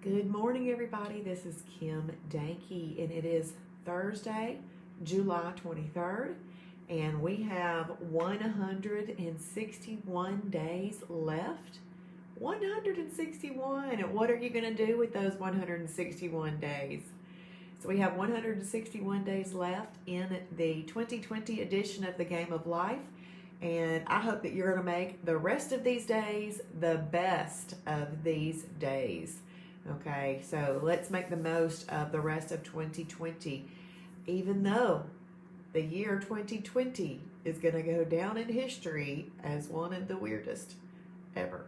Good morning, everybody. This is Kim Dankey, and it is Thursday, July 23rd, and we have 161 days left. 161. And what are you going to do with those 161 days? So we have 161 days left in the 2020 edition of the Game of Life, and I hope that you're going to make the rest of these days the best of these days. Okay, so let's make the most of the rest of 2020, even though the year 2020 is going to go down in history as one of the weirdest ever.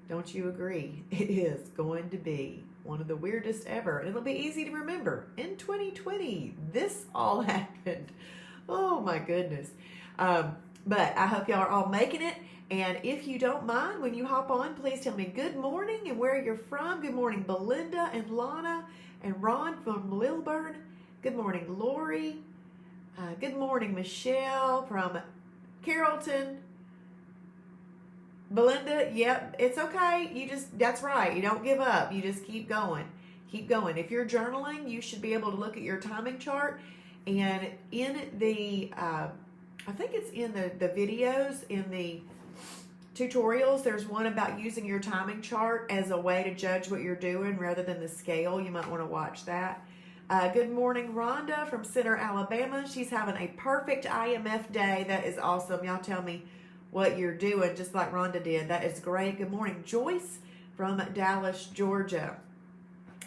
Don't you agree? It is going to be one of the weirdest ever. It'll be easy to remember. In 2020, this all happened. Oh my goodness. But I hope y'all are all making it. And if you don't mind, when you hop on, please tell me good morning and where you're from. Good morning, Belinda and Lana and Ron from Lilburn. Good morning, Lori. Good morning, Michelle from Carrollton. Belinda, yep, it's okay. That's right. You don't give up. You just keep going. Keep going. If you're journaling, you should be able to look at your timing chart. And in the, I think it's in the videos, in the tutorials, there's one about using your timing chart as a way to judge what you're doing rather than the scale. You might want to watch that. Good morning, Rhonda from Center, Alabama. She's having a perfect IMF day. That is awesome. Y'all tell me what you're doing, just like Rhonda did. That is great. Good morning, Joyce from Dallas, Georgia.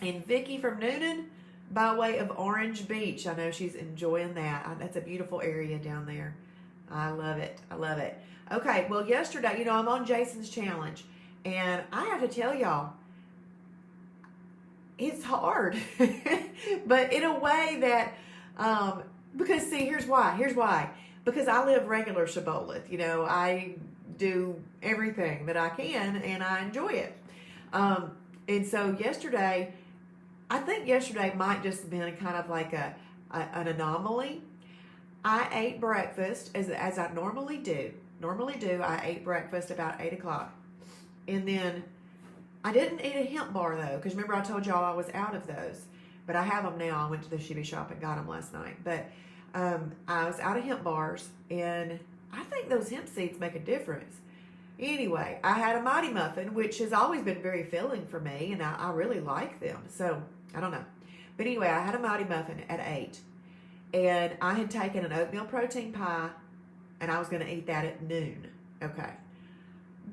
And Vicki from Noonan by way of Orange Beach. I know she's enjoying that. That's a beautiful area down there. I love it. I love it. Okay, well, yesterday, I'm on Jason's challenge, and I have to tell y'all, it's hard, but in a way that, because see, here's why, because I live regular Shibboleth, I do everything that I can, and I enjoy it, and so yesterday, I think yesterday might just have been kind of like an anomaly. I ate breakfast as I normally do. I ate breakfast about 8 o'clock. And then I didn't eat a hemp bar, though, because remember I told y'all I was out of those. But I have them now. I went to the Shibby shop and got them last night. But I was out of hemp bars, and I think those hemp seeds make a difference. Anyway, I had a Mighty Muffin, which has always been very filling for me, and I really like them. So, I don't know. But anyway, I had a Mighty Muffin at 8. And I had taken an oatmeal protein pie, and I was going to eat that at noon. Okay.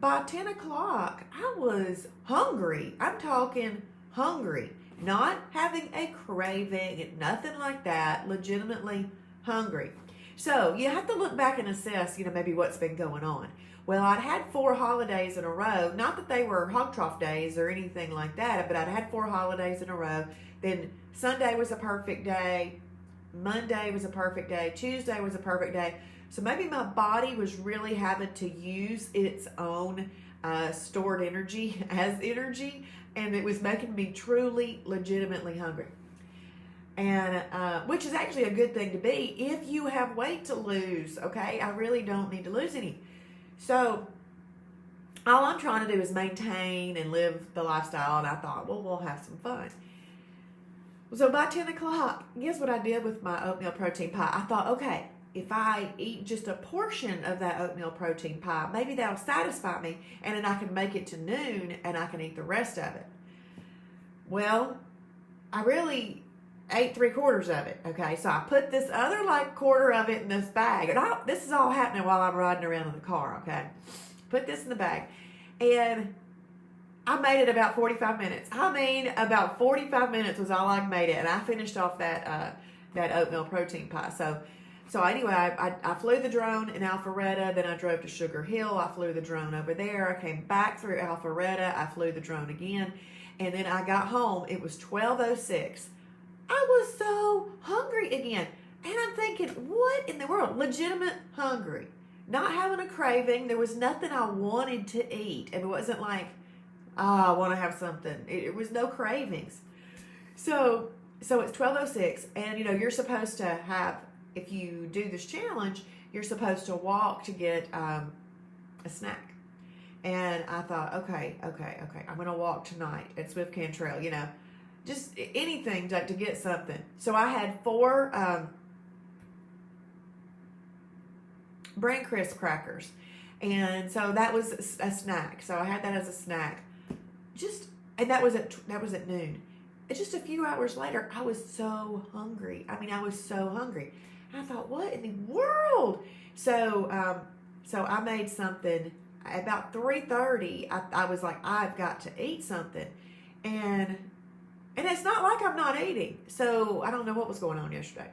By 10 o'clock, I was hungry. I'm talking hungry. Not having a craving, nothing like that. Legitimately hungry. So you have to look back and assess, maybe what's been going on. Well, I'd had 4 holidays in a row. Not that they were hog trough days or anything like that, but I'd had 4 holidays in a row. Then Sunday was a perfect day. Monday was a perfect day. Tuesday was a perfect day. So maybe my body was really having to use its own stored energy as energy, and it was making me truly, legitimately hungry. And which is actually a good thing to be if you have weight to lose, okay? I really don't need to lose any. So all I'm trying to do is maintain and live the lifestyle, and I thought, well, we'll have some fun. So by 10 o'clock, guess what I did with my oatmeal protein pie? I thought, okay, if I eat just a portion of that oatmeal protein pie, maybe that'll satisfy me, and then I can make it to noon, and I can eat the rest of it. Well, I really ate 3/4 of it, okay? So I put this other, quarter of it in this bag. And this is all happening while I'm riding around in the car, okay? Put this in the bag. And I made it about 45 minutes. About 45 minutes was all I made it, and I finished off that oatmeal protein pie. So anyway, I flew the drone in Alpharetta, then I drove to Sugar Hill. I flew the drone over there. I came back through Alpharetta. I flew the drone again, and then I got home. It was 12:06. I was so hungry again, and I'm thinking, what in the world? Legitimate hungry, not having a craving. There was nothing I wanted to eat, and it wasn't like, I want to have something. It was no cravings. So it's 12:06, and you're supposed to have, if you do this challenge, you're supposed to walk to get a snack. And I thought, okay, I'm going to walk tonight at Swift Cantrell, just anything to get something. So I had 4 Brain Crisp crackers. And so that was a snack. So I had that as a snack. And that was at noon. And just a few hours later, I was so hungry. I was so hungry. And I thought, what in the world? So I made something. At about 3:30, I was like, I've got to eat something. And it's not like I'm not eating. So I don't know what was going on yesterday.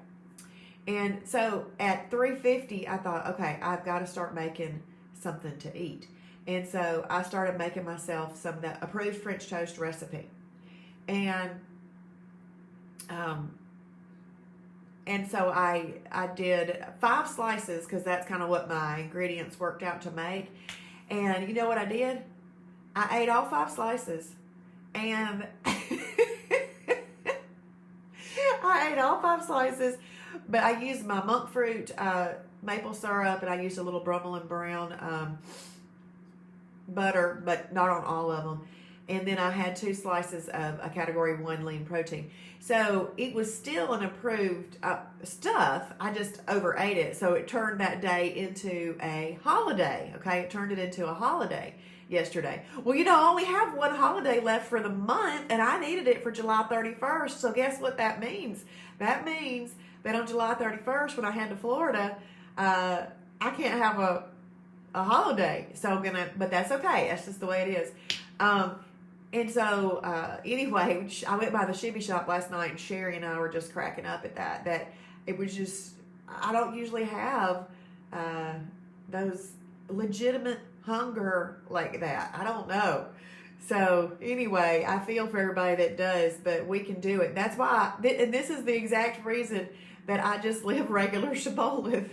And so at 3:50, I thought, okay, I've got to start making something to eat. And so I started making myself some of the approved French toast recipe. And so I did 5 slices because that's kind of what my ingredients worked out to make. And you know what I did? I ate all 5 slices. And I ate all 5 slices, but I used my monk fruit maple syrup, and I used a little Brummel and Brown butter, but not on all of them. And then I had 2 slices of a category 1 lean protein. So it was still an approved stuff. I just overate it. So it turned that day into a holiday. Okay. It turned it into a holiday yesterday. Well, I only have 1 holiday left for the month, and I needed it for July 31st. So guess what that means? That means that on July 31st, when I head to Florida, I can't have a holiday. But that's okay. That's just the way it is. And so, anyway, I went by the Shibby shop last night, and Sherry and I were just cracking up at that it was just, I don't usually have those legitimate hunger like that. I don't know. So, anyway, I feel for everybody that does, but we can do it. That's why, and this is the exact reason that I just live regular Shibboleth.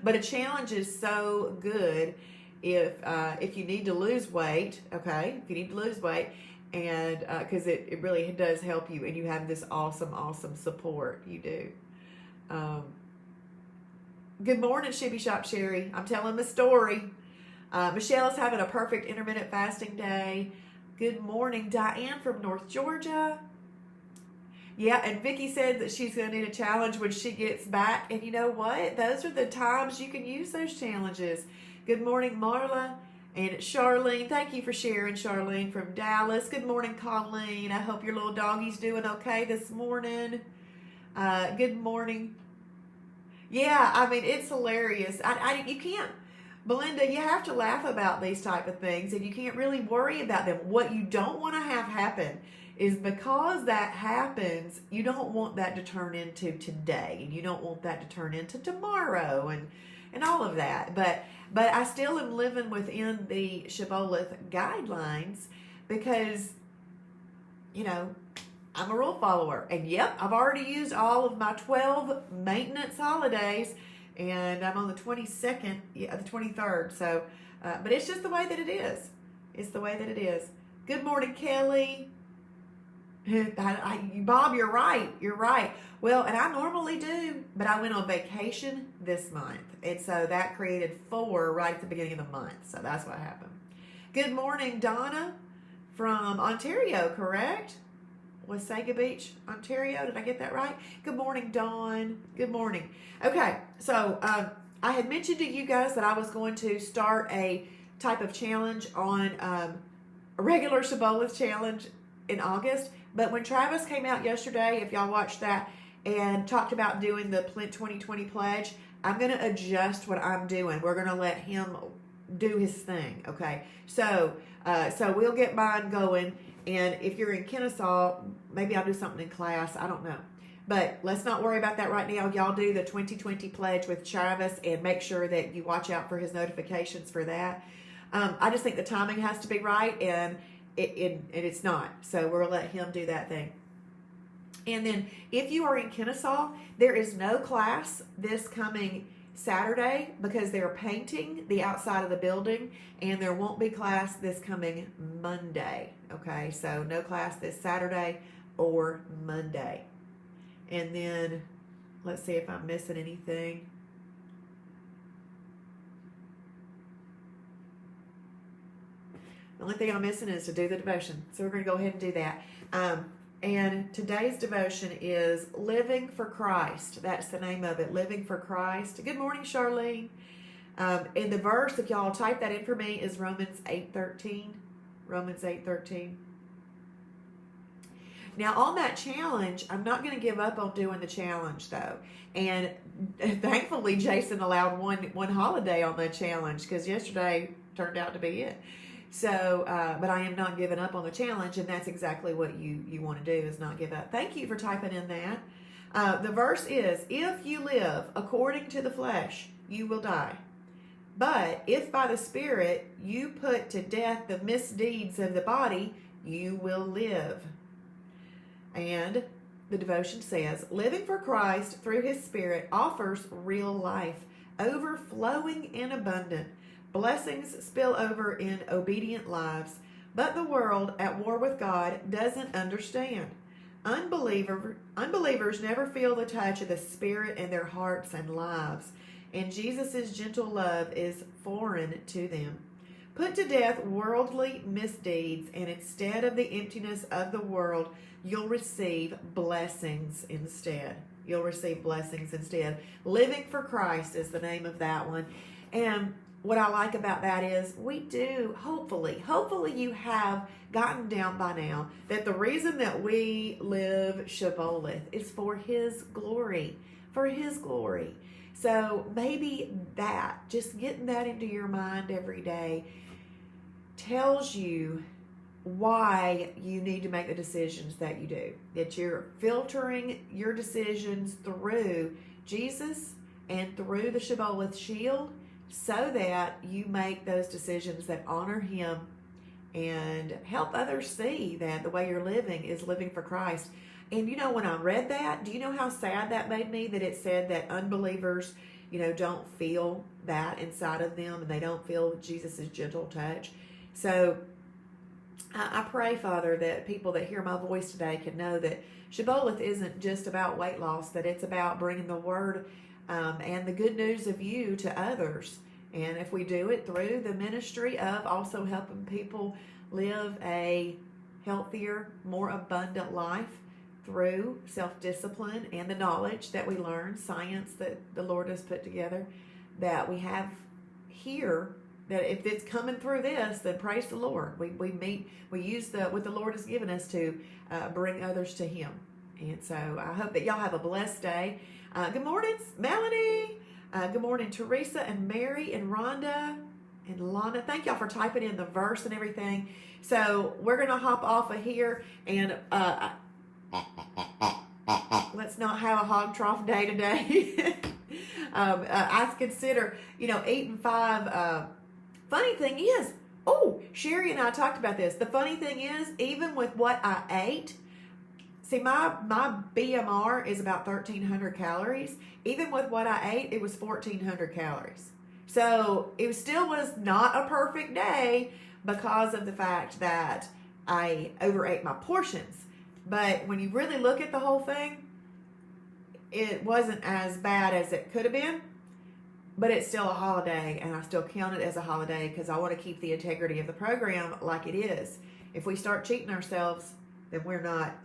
But a challenge is so good. If you need to lose weight, okay, if you need to lose weight, and because it really does help you, and you have this awesome support, you do. Good morning, Shibby Shop Sherry. I'm telling a story. Michelle is having a perfect intermittent fasting day. Good morning, Diane from North Georgia. Yeah, and Vicki said that she's going to need a challenge when she gets back, and you know what? Those are the times you can use those challenges. Good morning, Marla and Charlene. Thank you for sharing, Charlene from Dallas. Good morning, Colleen. I hope your little doggy's doing okay this morning. Good morning. Yeah, it's hilarious. You can't, Belinda, you have to laugh about these type of things, and you can't really worry about them. What you don't want to have happen is, because that happens, you don't want that to turn into today, and you don't want that to turn into tomorrow, and all of that. But I still am living within the Shibboleth guidelines because, I'm a rule follower. And yep, I've already used all of my 12 maintenance holidays, and I'm on the 22nd, the 23rd. So, but it's just the way that it is. It's the way that it is. Good morning, Kelly. Bob, you're right. You're right. Well, and I normally do, but I went on vacation this month. And so that created 4 right at the beginning of the month. So that's what happened. Good morning, Donna from Ontario, correct? Wasaga Beach, Ontario. Did I get that right? Good morning, Dawn. Good morning. Okay, so I had mentioned to you guys that I was going to start a type of challenge on a regular Shibboleth challenge in August. But when Travis came out yesterday, if y'all watched that, and talked about doing the 2020 pledge, I'm going to adjust what I'm doing. We're going to let him do his thing, okay? So we'll get mine going, and if you're in Kennesaw, maybe I'll do something in class. I don't know. But let's not worry about that right now. Y'all do the 2020 pledge with Travis, and make sure that you watch out for his notifications for that. I just think the timing has to be right, and it's not. So we're going to let him do that thing. And then if you are in Kennesaw, there is no class this coming Saturday because they're painting the outside of the building, and there won't be class this coming Monday. Okay, so no class this Saturday or Monday. And then let's see if I'm missing anything. The only thing I'm missing is to do the devotion. So we're going to go ahead and do that. And today's devotion is Living for Christ. That's the name of it, Living for Christ. Good morning, Charlene. And the verse, if y'all type that in for me, is Romans 8:13. Romans 8:13. Now, on that challenge, I'm not going to give up on doing the challenge, though. And thankfully, Jason allowed one holiday on that challenge, because yesterday turned out to be it. So, but I am not giving up on the challenge, and that's exactly what you want to do, is not give up. Thank you for typing in that. The verse is, if you live according to the flesh, you will die. But if by the Spirit you put to death the misdeeds of the body, you will live. And the devotion says, living for Christ through His Spirit offers real life, overflowing and abundant. Blessings spill over in obedient lives, but the world at war with God doesn't understand. Unbelievers never feel the touch of the Spirit in their hearts and lives, and Jesus' gentle love is foreign to them. Put to death worldly misdeeds, and instead of the emptiness of the world, you'll receive blessings instead. You'll receive blessings instead. Living for Christ is the name of that one. And what I like about that is we do, hopefully you have gotten down by now that the reason that we live Shibboleth is for His glory. For His glory. So maybe that, just getting that into your mind every day, tells you why you need to make the decisions that you do. That you're filtering your decisions through Jesus and through the Shibboleth shield, so that you make those decisions that honor Him and help others see that the way you're living is living for Christ. And you know, when I read that, do you know how sad that made me, that it said that unbelievers, don't feel that inside of them, and they don't feel Jesus' gentle touch. So I pray, Father, that people that hear my voice today can know that Shibboleth isn't just about weight loss, that it's about bringing the Word and the good news of you to others. And if we do it through the ministry of also helping people live a healthier, more abundant life through self-discipline and the knowledge that we learn, science that the Lord has put together, that we have here, that if it's coming through this, then praise the Lord. We use what the Lord has given us to bring others to Him. And so I hope that y'all have a blessed day. Good morning, Melanie. Good morning, Teresa and Mary and Rhonda and Lana. Thank y'all for typing in the verse and everything. So we're going to hop off of here, and let's not have a hog trough day today. I consider, eating 5. Funny thing is, Sherry and I talked about this. The funny thing is, even with what I ate, see, my BMR is about 1,300 calories. Even with what I ate, it was 1,400 calories. So it still was not a perfect day because of the fact that I overate my portions. But when you really look at the whole thing, it wasn't as bad as it could have been. But it's still a holiday, and I still count it as a holiday because I want to keep the integrity of the program like it is. If we start cheating ourselves, then we're not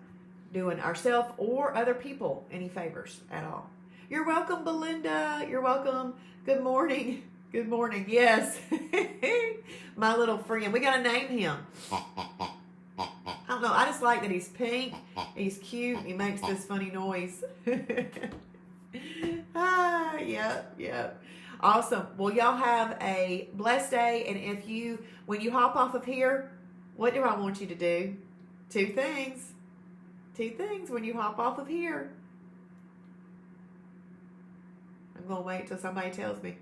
doing ourselves or other people any favors at all. You're welcome, Belinda. You're welcome. Good morning. Good morning. Yes. My little friend. We got to name him. I don't know. I just like that he's pink. He's cute. He makes this funny noise. Yep. Awesome. Well, y'all have a blessed day. And when you hop off of here, what do I want you to do? 2 things. 2 things when you hop off of here. I'm going to wait till somebody tells me.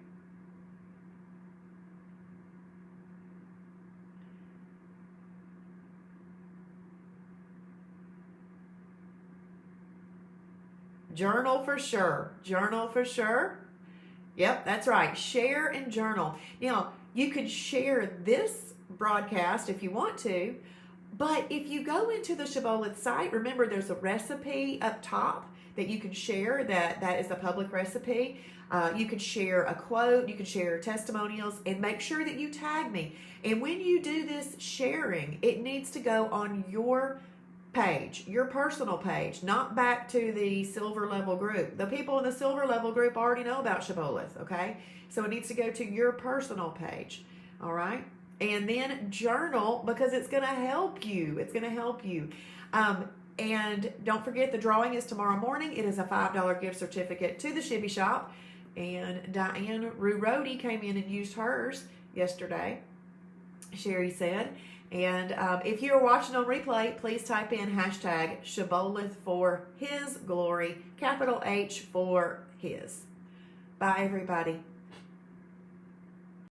Journal for sure. Journal for sure. Yep, that's right. Share and journal. Now, you could share this broadcast if you want to, but if you go into the Shibboleth site, remember there's a recipe up top. that you can share that is a public recipe. You can share a quote, you can share testimonials, and make sure that you tag me. And when you do this sharing, it needs to go on your page, your personal page, not back to the silver level group. The people in the silver level group already know about Shibboleth, okay? So it needs to go to your personal page, all right? And then journal, because it's going to help you. It's going to help you. And don't forget, the drawing is tomorrow morning. It is a $5 gift certificate to the Shibby shop. And Diane Rurodi came in and used hers yesterday, Sherry said. And if you're watching on replay, please type in hashtag Shibboleth for His glory, capital H for His. Bye, everybody.